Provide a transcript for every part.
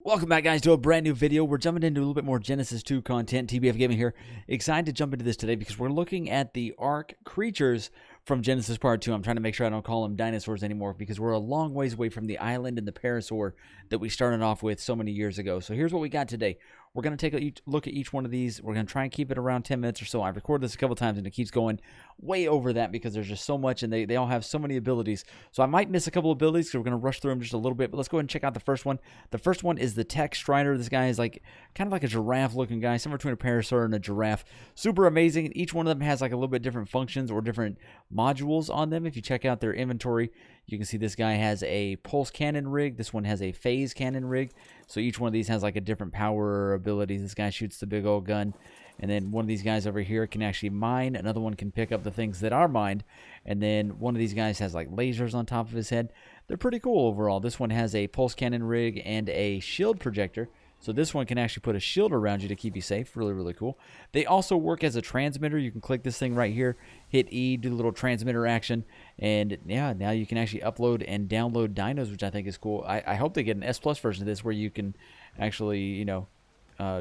Welcome back, guys, to a brand new video. We're jumping into a little bit more Genesis 2 content. TBF Gaming here. Excited to jump into this today because we're looking at the Ark creatures from Genesis Part 2. I'm trying to make sure I don't call them dinosaurs anymore because we're a long ways away from the island and the parasaur that we started off with so many years ago. So here's what we got today. We're going to take a look at each one of these. We're going to try and keep it around 10 minutes or so. I've recorded this a couple times and it keeps going way over that because there's just so much and they all have so many abilities. So I might miss a couple of abilities because we're going to rush through them just a little bit. But let's go ahead and check out the first one. The first one is the TekStrider. This guy is like kind of like a giraffe looking guy, somewhere between a parasaur and a giraffe. Super amazing. Each one of them has like a little bit different functions or different modules on them. If you check out their inventory, you can see this guy has a pulse cannon rig. This one has a phase cannon rig. So each one of these has like a different power ability. This guy shoots the big old gun. And then one of these guys over here can actually mine. Another one can pick up the things that are mined. And then one of these guys has like lasers on top of his head. They're pretty cool overall. This one has a pulse cannon rig and a shield projector. So this one can actually put a shield around you to keep you safe. Really, really cool. They also work as a transmitter. You can click this thing right here, hit E, do the little transmitter action. And yeah, now you can actually upload and download dinos, which I think is cool. I hope they get an S Plus version of this where you can actually, you know,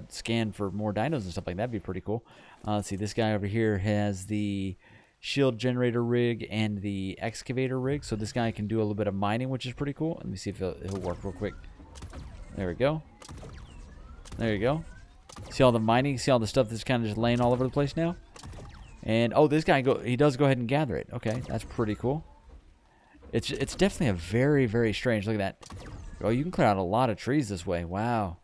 scan for more dinos and stuff like that. That'd be pretty cool. Let's see, this guy over here has the shield generator rig and the excavator rig. So this guy can do a little bit of mining, which is pretty cool. Let me see if it'll work real quick. There we go. There you go. See all the mining? See all the stuff that's kind of just laying all over the place now? And, oh, this guy, he does go ahead and gather it. Okay, that's pretty cool. It's definitely a very, very strange. Look at that. Oh, you can clear out a lot of trees this way. Wow.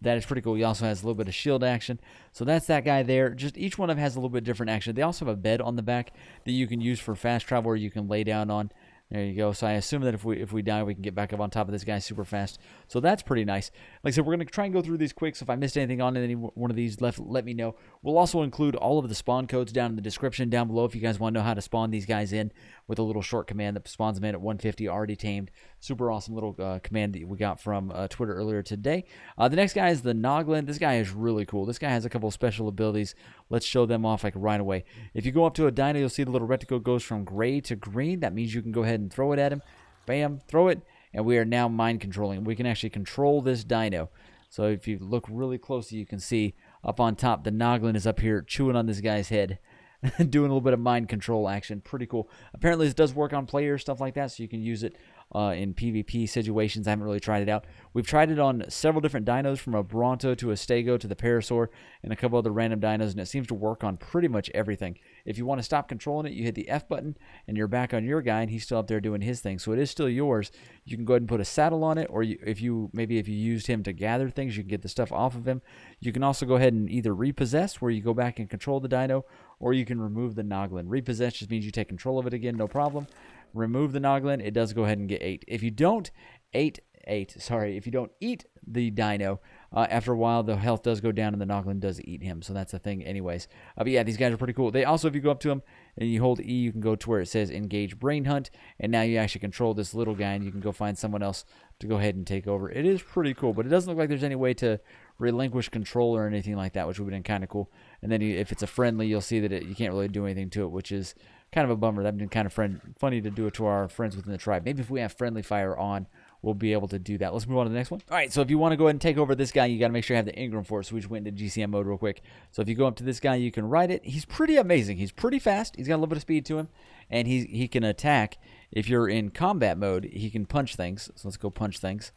That is pretty cool. He also has a little bit of shield action. So that's that guy there. Just each one of them has a little bit different action. They also have a bed on the back that you can use for fast travel or you can lay down on. There you go. So I assume that if we die, we can get back up on top of this guy super fast. So that's pretty nice. Like I said, we're going to try and go through these quick. So if I missed anything on any one of these, let me know. We'll also include all of the spawn codes down in the description down below if you guys want to know how to spawn these guys in with a little short command that spawns them in at 150 already tamed. Super awesome little command that we got from Twitter earlier today. The next guy is the Noglin. This guy is really cool. This guy has a couple of special abilities. Let's show them off like right away. If you go up to a dino, you'll see the little reticle goes from gray to green. That means you can go ahead and throw it at him. Bam, throw it, and we are now mind controlling. We can actually control this dino. So if you look really closely, you can see up on top, the Noglin is up here chewing on this guy's head. Doing a little bit of mind control action. Pretty cool. Apparently this does work on players, stuff like that, so you can use it in PvP situations. I haven't really tried it out. We've tried it on several different dinos, from a Bronto to a Stego to the Parasaur and a couple other random dinos, and it seems to work on pretty much everything. If you want to stop controlling it, you hit the F button and you're back on your guy, and he's still up there doing his thing. So it is still yours. You can go ahead and put a saddle on it, or if you used him to gather things, you can get the stuff off of him. You can also go ahead and either repossess, where you go back and control the dino, or you can remove the Noglin. Repossess just means you take control of it again, no problem. Remove the Noglin, it does go ahead and get ate. If you don't eat the dino, after a while the health does go down and the Noglin does eat him. So that's the thing anyways. But yeah, these guys are pretty cool. They also, if you go up to them and you hold E, you can go to where it says engage brain hunt, and now you actually control this little guy and you can go find someone else to go ahead and take over. It is pretty cool, but it doesn't look like there's any way to relinquish control or anything like that, which would have been kind of cool. And then if it's a friendly, you'll see that you can't really do anything to it, which is kind of a bummer. That'd been kind of funny to do it to our friends within the tribe. Maybe if we have friendly fire on, we'll be able to do that. Let's move on to the next one. All right, so if you want to go ahead and take over this guy, you got to make sure you have the Ingram for it. So we just went into GCM mode real quick. So if you go up to this guy, you can ride it. He's pretty amazing. He's pretty fast. He's got a little bit of speed to him, and he can attack. If you're in combat mode, he can punch things. So let's go punch things.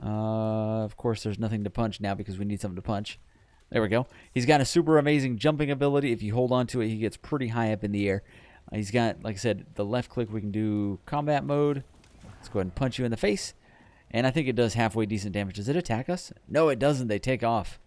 Of course, there's nothing to punch now because we need something to punch. There we go. He's got a super amazing jumping ability. If you hold on to it, he gets pretty high up in the air. He's got, like I said, the left click, we can do combat mode. Let's go ahead and punch you in the face. And I think it does halfway decent damage. Does it attack us? No, it doesn't. They take off.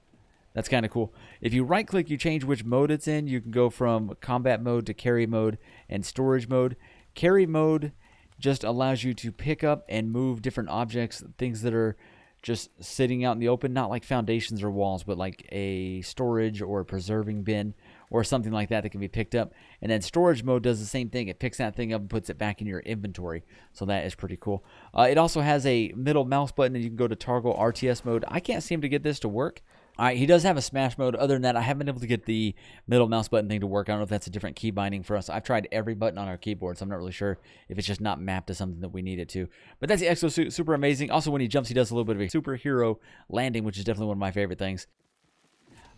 That's kind of cool. If you right click, you change which mode it's in. You can go from combat mode to carry mode and storage mode. Carry mode just allows you to pick up and move different objects, things that are just sitting out in the open, not like foundations or walls, but like a storage or a preserving bin or something like that that can be picked up. And then storage mode does the same thing. It picks that thing up and puts it back in your inventory. So that is pretty cool. It also has a middle mouse button, and you can go to toggle RTS mode. I can't seem to get this to work. All right, he does have a smash mode. Other than that, I haven't been able to get the middle mouse button thing to work. I don't know if that's a different key binding for us. I've tried every button on our keyboard, so I'm not really sure if it's just not mapped to something that we need it to. But that's the Exosuit. Super amazing. Also, when he jumps, he does a little bit of a superhero landing, which is definitely one of my favorite things.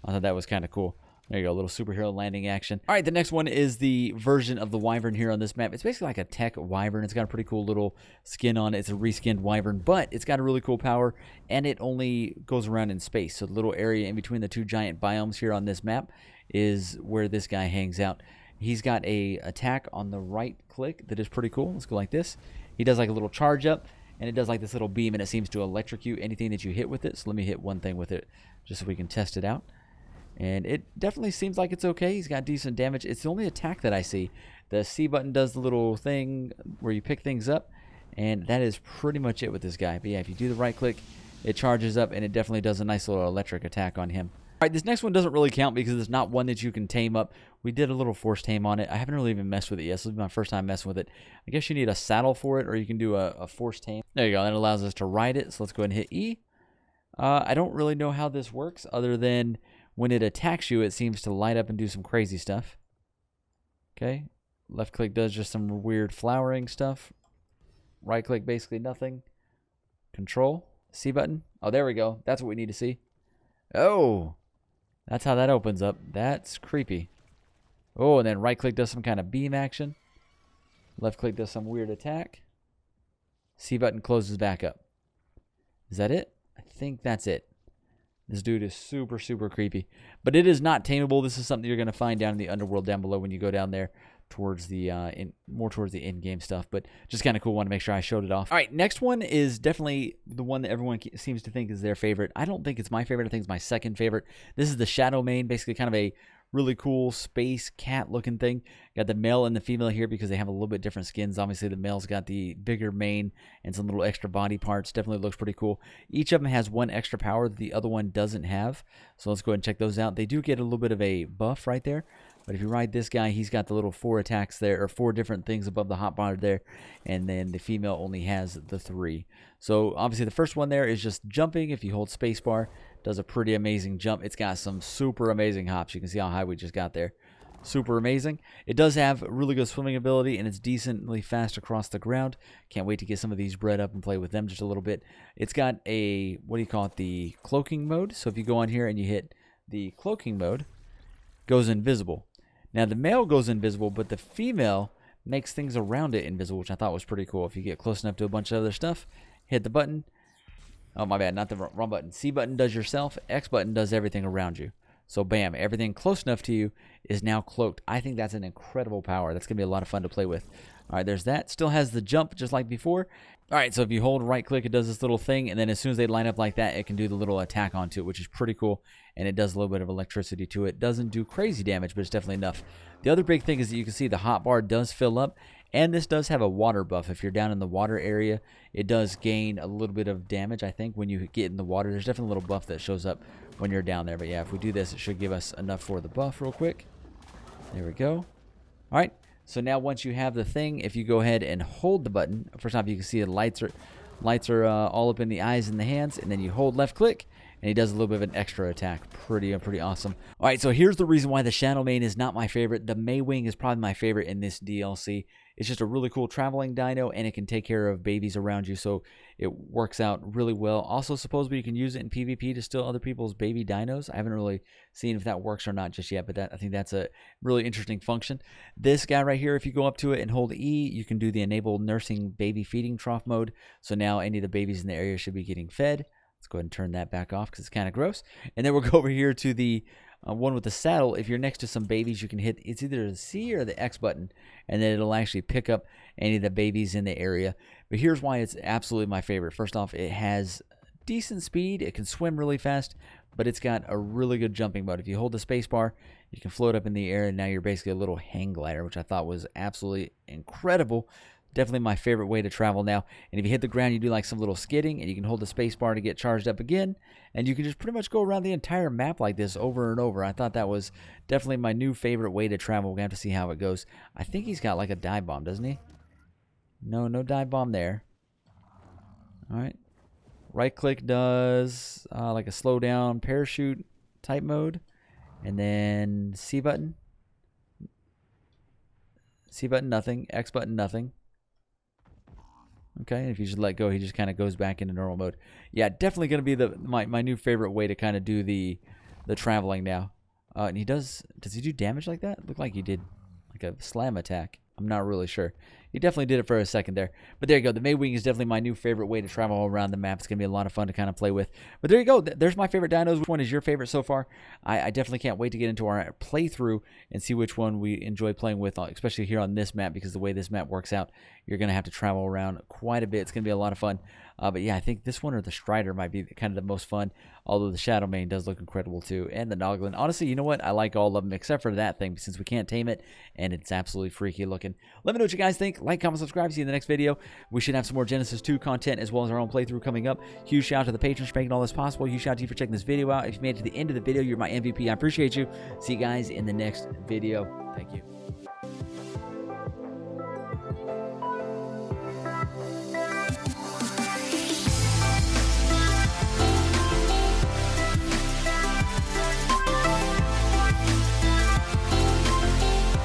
I thought that was kind of cool. There you go, a little superhero landing action. All right, the next one is the version of the Wyvern here on this map. It's basically like a tech Wyvern. It's got a pretty cool little skin on it. It's a reskinned Wyvern, but it's got a really cool power, and it only goes around in space. So the little area in between the two giant biomes here on this map is where this guy hangs out. He's got a attack on the right click that is pretty cool. Let's go like this. He does like a little charge up, and it does like this little beam, and it seems to electrocute anything that you hit with it. So let me hit one thing with it just so we can test it out. And it definitely seems like it's okay. He's got decent damage. It's the only attack that I see. The C button does the little thing where you pick things up. And that is pretty much it with this guy. But yeah, if you do the right click, it charges up. And it definitely does a nice little electric attack on him. All right, this next one doesn't really count because it's not one that you can tame up. We did a little force tame on it. I haven't really even messed with it yet. This is my first time messing with it. I guess you need a saddle for it, or you can do a force tame. There you go. That allows us to ride it. So let's go ahead and hit E. I don't really know how this works other than when it attacks you, it seems to light up and do some crazy stuff. Okay. Left click does just some weird flowering stuff. Right click, basically nothing. Control. C button. Oh, there we go. That's what we need to see. Oh, that's how that opens up. That's creepy. Oh, and then right click does some kind of beam action. Left click does some weird attack. C button closes back up. Is that it? I think that's it. This dude is super, super creepy. But it is not tameable. This is something you're going to find down in the underworld down below when you go down there towards the more towards the in-game stuff. But just kind of cool. Want to make sure I showed it off. All right, next one is definitely the one that everyone seems to think is their favorite. I don't think it's my favorite. I think it's my second favorite. This is the Shadowmain, basically kind of a really cool space cat looking thing. Got the male and the female here because they have a little bit different skins. Obviously the male's got the bigger mane and some little extra body parts. Definitely looks pretty cool. Each of them has one extra power that the other one doesn't have. So let's go ahead and check those out. They do get a little bit of a buff right there. But if you ride this guy, he's got the little 4 attacks there, or 4 different things above the hotbar there. And then the female only has the 3. So obviously the first one there is just jumping. If you hold spacebar, does a pretty amazing jump. It's got some super amazing hops. You can see how high we just got there. Super amazing. It does have really good swimming ability, and it's decently fast across the ground. Can't wait to get some of these bred up and play with them just a little bit. It's got a, what do you call it, the cloaking mode. So if you go on here and you hit the cloaking mode, goes invisible. Now the male goes invisible, but the female makes things around it invisible, which I thought was pretty cool. If you get close enough to a bunch of other stuff, hit the button. Oh, my bad, not the wrong button. C button does yourself. X button does everything around you. So bam, everything close enough to you is now cloaked. I think that's an incredible power. That's going to be a lot of fun to play with. All right, there's that. Still has the jump just like before. All right, so if you hold right click, it does this little thing, and then as soon as they line up like that, it can do the little attack onto it, which is pretty cool, and it does a little bit of electricity to it. Doesn't do crazy damage, but it's definitely enough. The other big thing is that you can see the hotbar does fill up, and this does have a water buff. If you're down in the water area, it does gain a little bit of damage, I think, when you get in the water. There's definitely a little buff that shows up when you're down there, but yeah, if we do this, it should give us enough for the buff real quick. There we go. All right. So now once you have the thing, if you go ahead and hold the button, first off you can see the lights are all up in the eyes and the hands, and then you hold left click, and he does a little bit of an extra attack. Pretty awesome. All right, so here's the reason why the ShadowMane is not my favorite. The Maywing is probably my favorite in this DLC. It's just a really cool traveling dino, and it can take care of babies around you, so it works out really well. Also, supposedly you can use it in PvP to steal other people's baby dinos. I haven't really seen if that works or not just yet, but I think that's a really interesting function. This guy right here, if you go up to it and hold E, you can do the enable nursing baby feeding trough mode. So now any of the babies in the area should be getting fed. Let's go ahead and turn that back off because it's kind of gross. And then we'll go over here to the one with the saddle. If you're next to some babies, you can hit, it's either the C or the X button, and then it'll actually pick up any of the babies in the area. But here's why it's absolutely my favorite. First off, it has decent speed. It can swim really fast, but it's got a really good jumping mode. If you hold the space bar, you can float up in the air, and now you're basically a little hang glider, which I thought was absolutely incredible. Definitely my favorite way to travel now. And if you hit the ground, you do like some little skidding, and you can hold the space bar to get charged up again. And you can just pretty much go around the entire map like this over and over. I thought that was definitely my new favorite way to travel. We're going to have to see how it goes. I think he's got like a dive bomb, doesn't he? No dive bomb there. All right. Right click does like a slow down parachute. type mode. And then C button. C button, nothing. X button, nothing. Okay, and if you just let go, he just kind of goes back into normal mode. Yeah, definitely going to be my new favorite way to kind of do the traveling now. And he does he do damage like that? Looked like he did like a slam attack. I'm not really sure. He definitely did it for a second there. But there you go. The Maywing is definitely my new favorite way to travel around the map. It's going to be a lot of fun to kind of play with. But there you go. There's my favorite dinos. Which one is your favorite so far? I definitely can't wait to get into our playthrough and see which one we enjoy playing with, especially here on this map, because the way this map works out, you're going to have to travel around quite a bit. It's going to be a lot of fun. But yeah, I think this one or the Stryder might be kind of the most fun, although the Shadowmain does look incredible too. And the Noglin. Honestly, you know what? I like all of them except for that thing, since we can't tame it, and it's absolutely freaky looking. Let me know what you guys think. Like, comment, subscribe. See you in the next video. We should have some more Genesis 2 content as well as our own playthrough coming up. Huge shout out to the patrons for making all this possible. Huge shout out to you for checking this video out. If you made it to the end of the video, you're my MVP. I appreciate you. See you guys in the next video. Thank you.